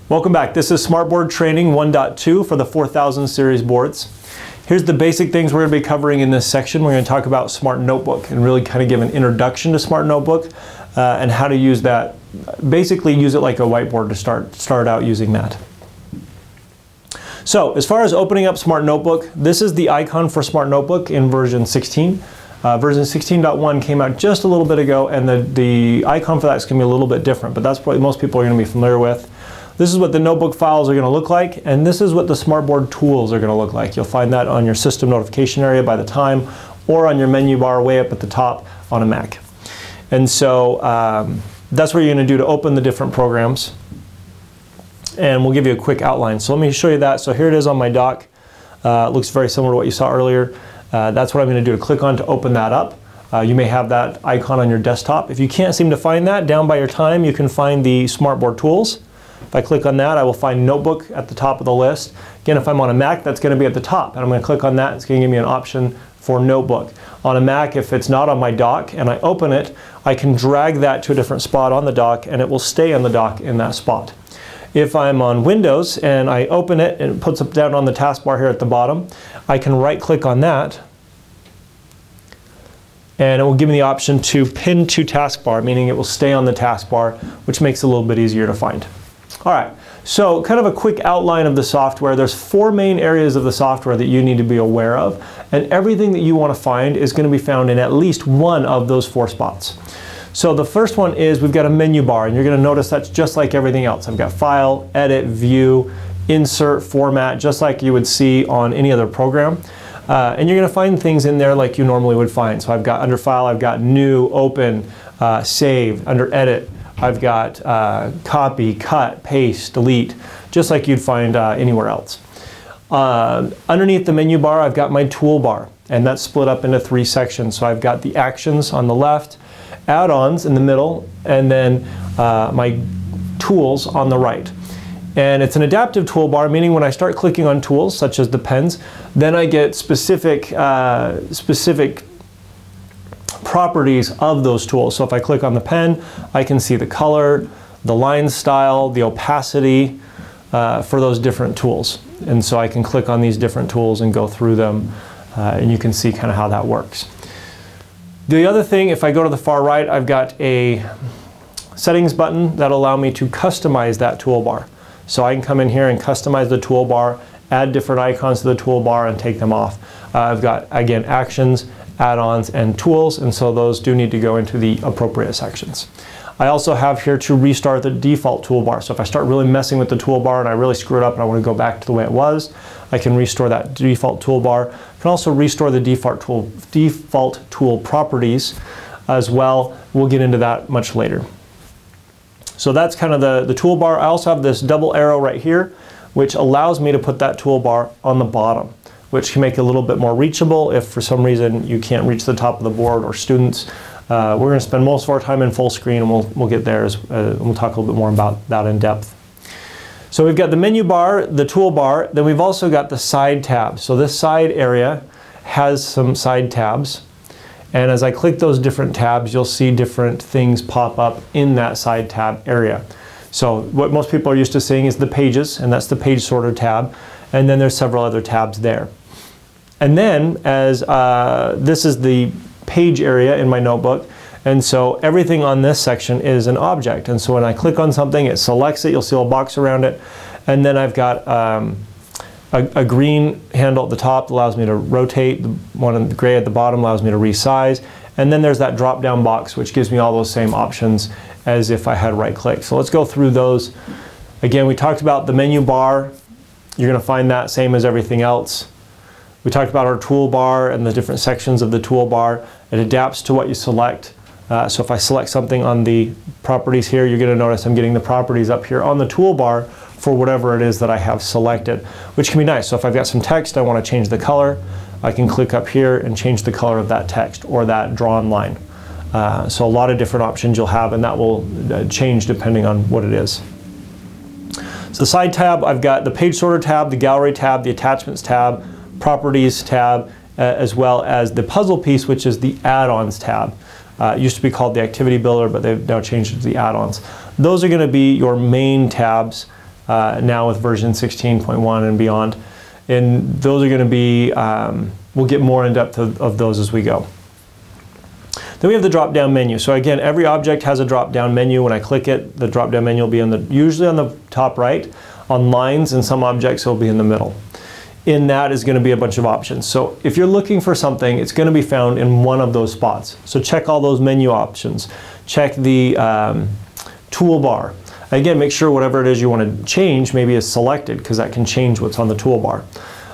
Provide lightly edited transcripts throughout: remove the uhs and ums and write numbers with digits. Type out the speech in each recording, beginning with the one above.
Welcome back. This is Smartboard Training 1.2 for the 4000 series boards. Here's the basic things we're going to be covering in this section. We're going to talk about Smart Notebook and really kind of give an introduction to Smart Notebook and how to use that. Basically use it like a whiteboard to start out using that. So as far as opening up Smart Notebook, this is the icon for Smart Notebook in version 16. Version 16.1 came out just a little bit ago, and the icon for that is going to be a little bit different, but that's what most people are going to be familiar with. This is what the notebook files are going to look like, and this is what the Smartboard tools are going to look like. You'll find that on your system notification area by the time, or on your menu bar way up at the top on a Mac. And so that's what you're going to do to open the different programs. And we'll give you a quick outline. So let me show you that. So here it is on my dock. It looks very similar to what you saw earlier. That's what I'm going to do to click on to open that up. You may have that icon on your desktop. If you can't seem to find that, down by your time you can find the Smartboard tools. If I click on that, I will find Notebook at the top of the list. Again, if I'm on a Mac, that's going to be at the top, and I'm going to click on that. It's going to give me an option for Notebook. On a Mac, if it's not on my dock and I open it, I can drag that to a different spot on the dock, and it will stay on the dock in that spot. If I'm on Windows and I open it and it puts it down on the taskbar here at the bottom, I can right-click on that, and it will give me the option to pin to taskbar, meaning it will stay on the taskbar, which makes it a little bit easier to find. All right, so kind of a quick outline of the software. There's four main areas of the software that you need to be aware of, and everything that you want to find is going to be found in at least one of those four spots. So the first one is we've got a menu bar, and you're going to notice that's just like everything else. I've got File, Edit, View, Insert, Format, just like you would see on any other program. And you're going to find things in there like you normally would find. So I've got under File, I've got New, Open, Save. Under Edit, I've got copy, cut, paste, delete, just like you'd find anywhere else. Underneath the menu bar, I've got my toolbar, and that's split up into three sections. So I've got the actions on the left, add-ons in the middle, and then my tools on the right. And it's an adaptive toolbar, meaning when I start clicking on tools, such as the pens, then I get specific properties of those tools. So if I click on the pen, I can see the color, the line style, the opacity for those different tools. And so I can click on these different tools and go through them, and you can see kind of how that works. The other thing, if I go to the far right, I've got a settings button that'll allow me to customize that toolbar. So I can come in here and customize the toolbar, add different icons to the toolbar, and take them off. I've got, again, actions, add-ons, and tools, and so those do need to go into the appropriate sections. I also have here to restart the default toolbar. So if I start really messing with the toolbar and I really screw it up and I want to go back to the way it was, I can restore that default toolbar. I can also restore the default tool properties as well. We'll get into that much later. So that's kind of the toolbar. I also have this double arrow right here, which allows me to put that toolbar on the bottom, which can make it a little bit more reachable if for some reason you can't reach the top of the board, or students. We're going to spend most of our time in full screen, and we'll get there, and we'll talk a little bit more about that in depth. So we've got the menu bar, the toolbar, then we've also got the side tabs. So this side area has some side tabs, and as I click those different tabs, you'll see different things pop up in that side tab area. So what most people are used to seeing is the pages, and that's the page sorter tab, and then there's several other tabs there. And then as this is the page area in my notebook, and so everything on this section is an object, and so when I click on something, it selects it. You'll see a little box around it, and then I've got a green handle at the top that allows me to rotate. The one in the gray at the bottom allows me to resize, and then there's that drop down box which gives me all those same options as if I had right click. So let's go through those. Again, we talked about the menu bar. You're going to find that same as everything else. We talked about our toolbar and the different sections of the toolbar. It adapts to what you select. So if I select something on the properties here, you're going to notice I'm getting the properties up here on the toolbar for whatever it is that I have selected, which can be nice. So if I've got some text, I want to change the color, I can click up here and change the color of that text or that drawn line. So a lot of different options you'll have, and that will change depending on what it is. So the side tab, I've got the page sorter tab, the gallery tab, the attachments tab, properties tab, as well as the puzzle piece, which is the add-ons tab. It used to be called the activity builder, but they've now changed it to the add-ons. Those are going to be your main tabs now with version 16.1 and beyond. And those are going to be, we'll get more in depth of those as we go. Then we have the drop-down menu. So again, every object has a drop-down menu. When I click it, the drop-down menu will be usually on the top right. On lines and some objects, it will be in the middle. In that is going to be a bunch of options. So if you're looking for something, it's going to be found in one of those spots. So check all those menu options. Check the toolbar. Again, make sure whatever it is you want to change maybe is selected, because that can change what's on the toolbar.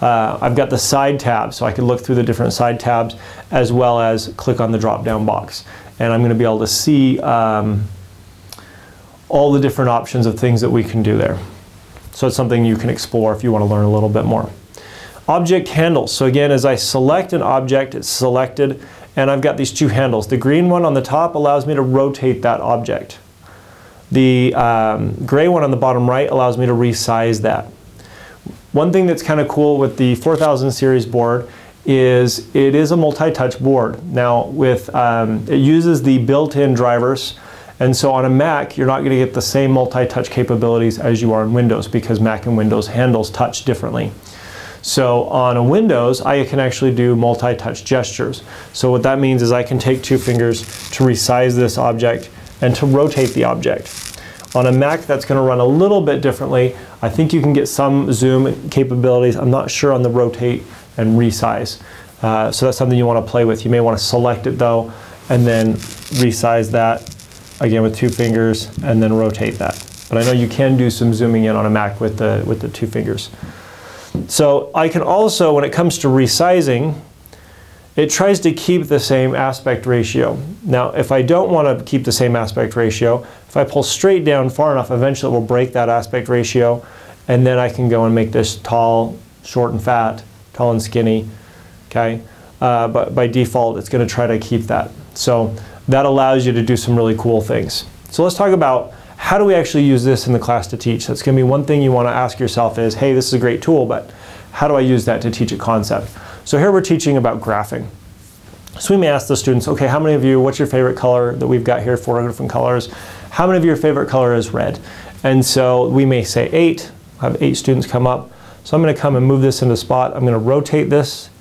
I've got the side tab, so I can look through the different side tabs as well as click on the drop-down box. And I'm going to be able to see all the different options of things that we can do there. So it's something you can explore if you want to learn a little bit more. Object handles. So again, as I select an object, it's selected, and I've got these two handles. The green one on the top allows me to rotate that object. The gray one on the bottom right allows me to resize that. One thing that's kind of cool with the 4000 series board is it is a multi-touch board. Now with it uses the built-in drivers, and so on a Mac you're not going to get the same multi-touch capabilities as you are in Windows, because Mac and Windows handles touch differently. So on a Windows I can actually do multi-touch gestures. So what that means is I can take two fingers to resize this object and to rotate the object. On a Mac, that's going to run a little bit differently. I think you can get some zoom capabilities. I'm not sure on the rotate and resize. So that's something you want to play with. You may want to select it though, and then resize that again with two fingers, and then rotate that. But I know you can do some zooming in on a Mac with the two fingers. So I can also, when it comes to resizing, it tries to keep the same aspect ratio. Now, if I don't want to keep the same aspect ratio, if I pull straight down far enough, eventually it will break that aspect ratio, and then I can go and make this tall, short and fat, tall and skinny, okay? But by default, it's going to try to keep that. So that allows you to do some really cool things. So let's talk about how do we actually use this in the class to teach. That's going to be one thing you want to ask yourself is, hey, this is a great tool, but how do I use that to teach a concept? So here we're teaching about graphing. So we may ask the students, okay, how many of you, what's your favorite color that we've got here, 4 different colors? How many of your favorite color is red? And so we may say 8, I have 8 students come up. So I'm going to come and move this into spot. I'm going to rotate this.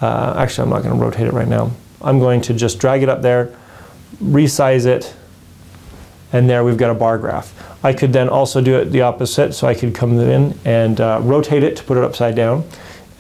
Actually, I'm not going to rotate it right now. I'm going to just drag it up there, resize it, and there we've got a bar graph. I could then also do it the opposite, so I could come in and rotate it to put it upside down,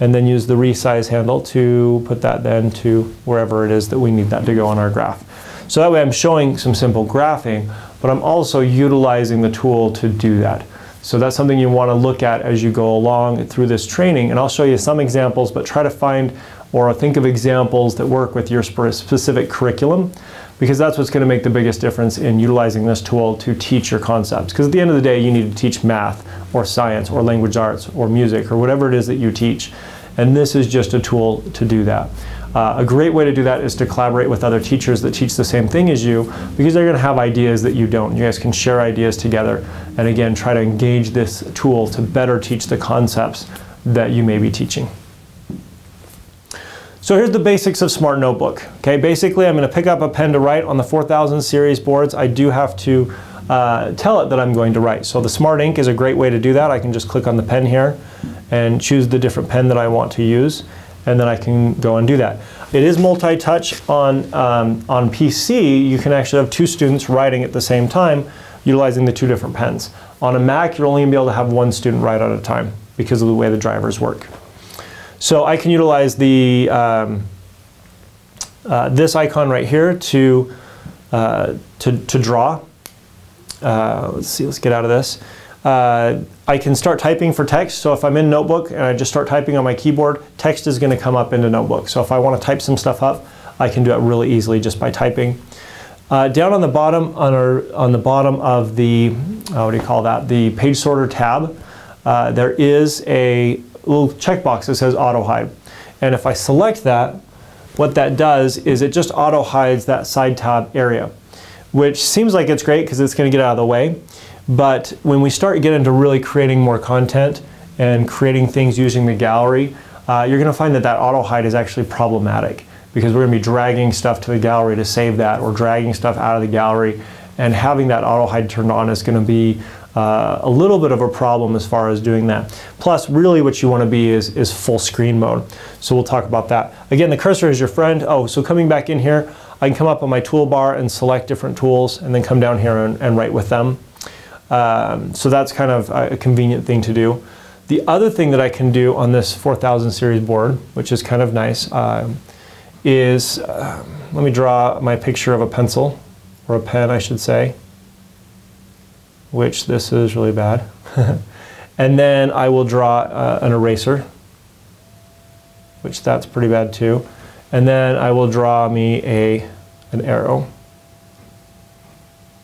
and then use the resize handle to put that then to wherever it is that we need that to go on our graph. So that way I'm showing some simple graphing, but I'm also utilizing the tool to do that. So that's something you want to look at as you go along through this training, and I'll show you some examples, but try to find or think of examples that work with your specific curriculum, because that's what's going to make the biggest difference in utilizing this tool to teach your concepts. Because at the end of the day, you need to teach math or science or language arts or music or whatever it is that you teach. And this is just a tool to do that. A great way to do that is to collaborate with other teachers that teach the same thing as you, because they're going to have ideas that you don't. You guys can share ideas together, and again, try to engage this tool to better teach the concepts that you may be teaching. So here's the basics of Smart Notebook. Okay, basically I'm going to pick up a pen to write. On the 4000 series boards, I do have to tell it that I'm going to write. So the Smart Ink is a great way to do that. I can just click on the pen here and choose the different pen that I want to use, and then I can go and do that. It is multi-touch on PC. You can actually have 2 students writing at the same time utilizing the 2 different pens. On a Mac, you're only going to be able to have 1 student write at a time because of the way the drivers work. So I can utilize the this icon right here to draw. Let's see, let's get out of this. I can start typing for text. So if I'm in Notebook and I just start typing on my keyboard, text is going to come up into Notebook. So if I want to type some stuff up, I can do it really easily just by typing. Down on the bottom, on the bottom of the what do you call that? The page sorter tab, there is a little checkbox that says auto hide. And if I select that, what that does is it just auto hides that side tab area, which seems like it's great because it's going to get out of the way. But when we start getting into really creating more content and creating things using the gallery, you're going to find that that auto hide is actually problematic, because we're going to be dragging stuff to the gallery to save that, or dragging stuff out of the gallery, and having that auto hide turned on is going to be a little bit of a problem as far as doing that. Plus, really what you want to be is full screen mode. So we'll talk about that. Again, the cursor is your friend. Oh, so coming back in here, I can come up on my toolbar and select different tools and then come down here and write with them. So that's kind of a convenient thing to do. The other thing that I can do on this 4000 series board, which is kind of nice, is, let me draw my picture of a pencil, or a pen I should say, which this is really bad. And then I will draw an eraser, which that's pretty bad too. And then I will draw me an arrow.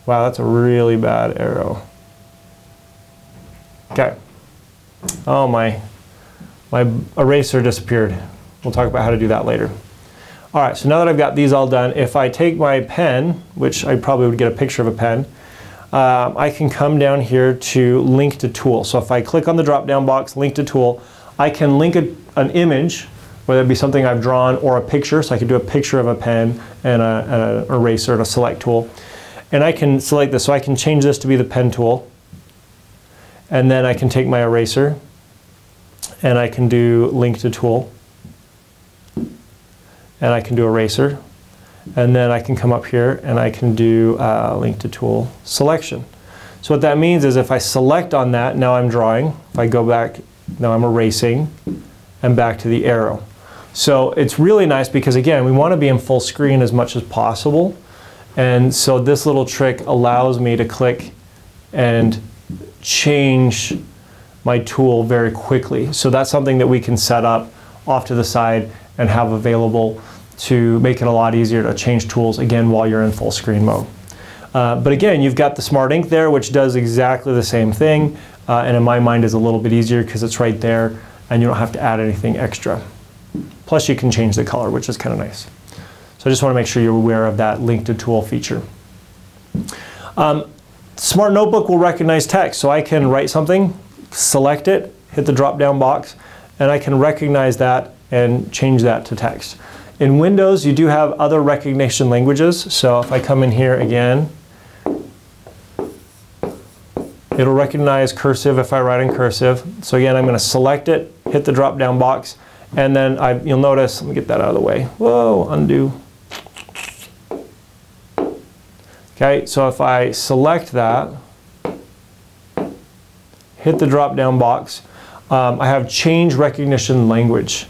Wow, that's a really bad arrow. Okay. Oh, my eraser disappeared. We'll talk about how to do that later. All right, so now that I've got these all done, if I take my pen, which I probably would get a picture of a pen, I can come down here to link to tool. So if I click on the drop-down box, link to tool, I can link an image, whether it be something I've drawn or a picture. So I could do a picture of a pen and an eraser and a select tool. And I can select this. So I can change this to be the pen tool. And then I can take my eraser and I can do link to tool. And I can do eraser. And then I can come up here and I can do link to tool selection. So what that means is if I select on that, now I'm drawing. If I go back, now I'm erasing and back to the arrow. So it's really nice because again, we want to be in full screen as much as possible. And so this little trick allows me to click and change my tool very quickly. So that's something that we can set up off to the side and have available to make it a lot easier to change tools again while you're in full screen mode. But again, you've got the Smart Ink there, which does exactly the same thing, and in my mind is a little bit easier because it's right there and you don't have to add anything extra. Plus you can change the color, which is kind of nice. So I just want to make sure you're aware of that link to tool feature. Smart Notebook will recognize text, so I can write something, select it, hit the drop-down box, and I can recognize that and change that to text. In Windows, you do have other recognition languages, so if I come in here again, it'll recognize cursive if I write in cursive. So again, I'm going to select it, hit the drop-down box, and then you'll notice, let me get that out of the way. Whoa, undo. Okay, so if I select that, hit the drop-down box, I have change recognition language.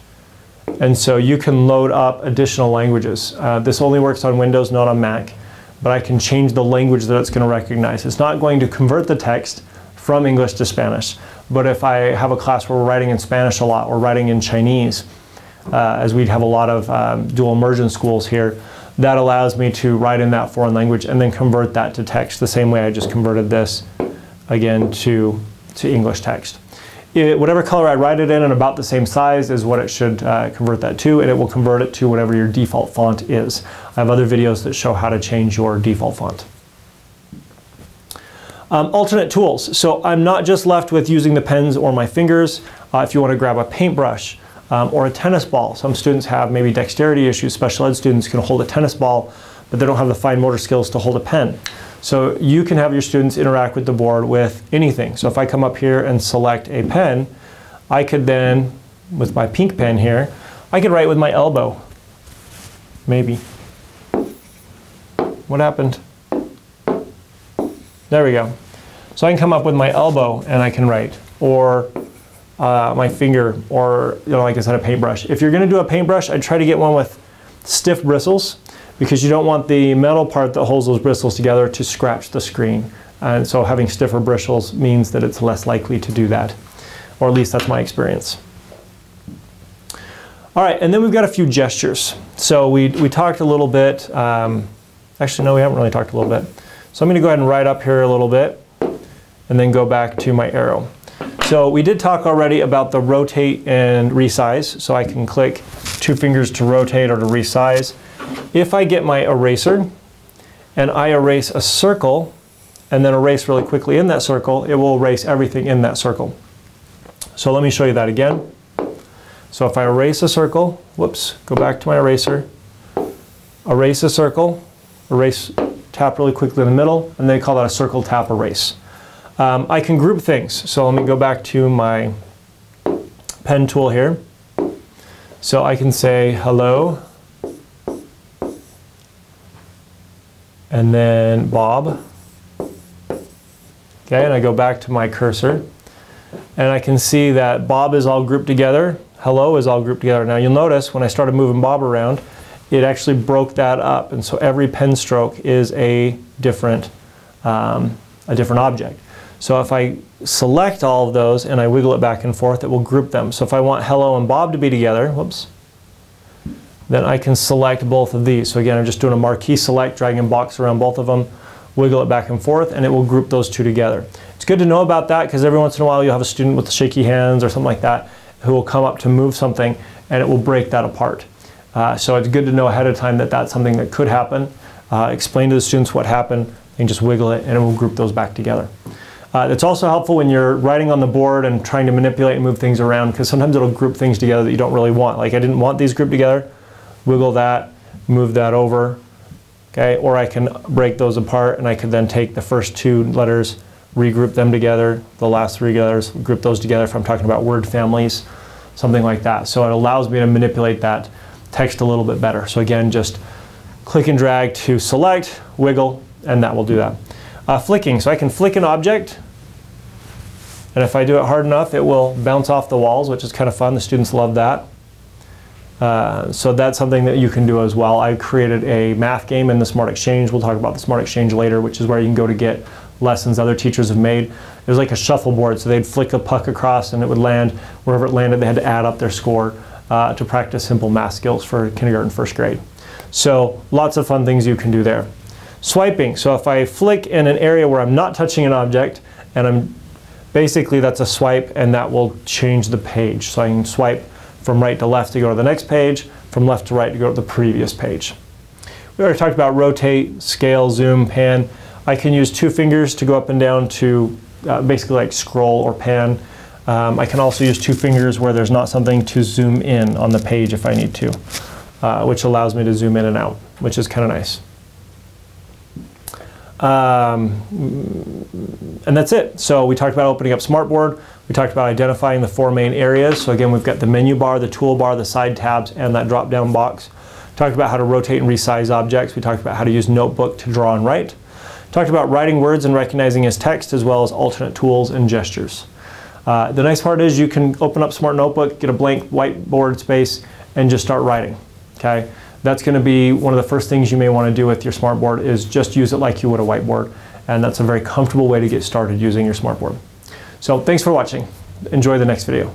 And so you can load up additional languages. This only works on Windows, not on Mac, but I can change the language that it's going to recognize. It's not going to convert the text from English to Spanish, but if I have a class where we're writing in Spanish a lot, or writing in Chinese, as we'd have a lot of dual immersion schools here, that allows me to write in that foreign language and then convert that to text the same way I just converted this again to English text. Whatever color I write it in and about the same size is what it should convert that to, and it will convert it to whatever your default font is. I have other videos that show how to change your default font. Alternate tools. So I'm not just left with using the pens or my fingers. If you want to grab a paintbrush or a tennis ball. Some students have maybe dexterity issues. Special ed students can hold a tennis ball, but they don't have the fine motor skills to hold a pen. So you can have your students interact with the board with anything. So if I come up here and select a pen, I could then, with my pink pen here, I could write with my elbow. Maybe. What happened? There we go. So I can come up with my elbow and I can write, or my finger, or like I said, a paintbrush. If you're going to do a paintbrush, I'd try to get one with stiff bristles, because you don't want the metal part that holds those bristles together to scratch the screen. And so having stiffer bristles means that it's less likely to do that, or at least that's my experience. All right, and then we've got a few gestures. So we talked a little bit, actually no, we haven't really talked a little bit. So I'm going to go ahead and write up here a little bit and then go back to my arrow. So we did talk already about the rotate and resize. So I can click two fingers to rotate or to resize. If I get my eraser and I erase a circle and then erase really quickly in that circle, it will erase everything in that circle. So let me show you that again. So if I erase a circle, whoops, go back to my eraser, erase a circle, erase, tap really quickly in the middle, and they call that a circle tap erase. I can group things. So let me go back to my pen tool here. So I can say hello, and then Bob. Okay, and I go back to my cursor, and I can see that Bob is all grouped together, hello is all grouped together. Now you'll notice when I started moving Bob around, it actually broke that up, and so every pen stroke is a different object. So if I select all of those and I wiggle it back and forth, it will group them. So if I want hello and Bob to be together, whoops, then I can select both of these. So again, I'm just doing a marquee select, dragging a box around both of them, wiggle it back and forth, and it will group those two together. It's good to know about that because every once in a while you'll have a student with shaky hands or something like that who will come up to move something and it will break that apart. So it's good to know ahead of time that that's something that could happen. Explain to the students what happened and just wiggle it and it will group those back together. It's also helpful when you're writing on the board and trying to manipulate and move things around because sometimes it'll group things together that you don't really want. Like I didn't want these grouped together, wiggle that, move that over. Okay, or I can break those apart and I could then take the first two letters, regroup them together, the last three letters, group those together if I'm talking about word families, something like that. So it allows me to manipulate that text a little bit better. So again, just click and drag to select, wiggle, and that will do that. Flicking, so I can flick an object, and if I do it hard enough, it will bounce off the walls, which is kind of fun. The students love that. So that's something that you can do as well. I created a math game in the Smart Exchange. We'll talk about the Smart Exchange later, which is where you can go to get lessons other teachers have made. It was like a shuffleboard, so they'd flick a puck across and it would land. Wherever it landed, they had to add up their score to practice simple math skills for kindergarten, first grade. So lots of fun things you can do there. Swiping, so if I flick in an area where I'm not touching an object, and basically that's a swipe and that will change the page. So I can swipe from right to left to go to the next page, from left to right to go to the previous page. We already talked about rotate, scale, zoom, pan. I can use two fingers to go up and down to basically like scroll or pan. I can also use two fingers where there's not something to zoom in on the page if I need to, which allows me to zoom in and out, which is kind of nice. And that's it. So we talked about opening up Smartboard. We talked about identifying the four main areas. So again, we've got the menu bar, the toolbar, the side tabs, and that drop-down box. Talked about how to rotate and resize objects. We talked about how to use Notebook to draw and write. Talked about writing words and recognizing as text, as well as alternate tools and gestures. The nice part is you can open up Smart Notebook, get a blank whiteboard space, and just start writing. Okay? That's going to be one of the first things you may want to do with your Smartboard is just use it like you would a whiteboard. And that's a very comfortable way to get started using your Smartboard. So thanks for watching. Enjoy the next video.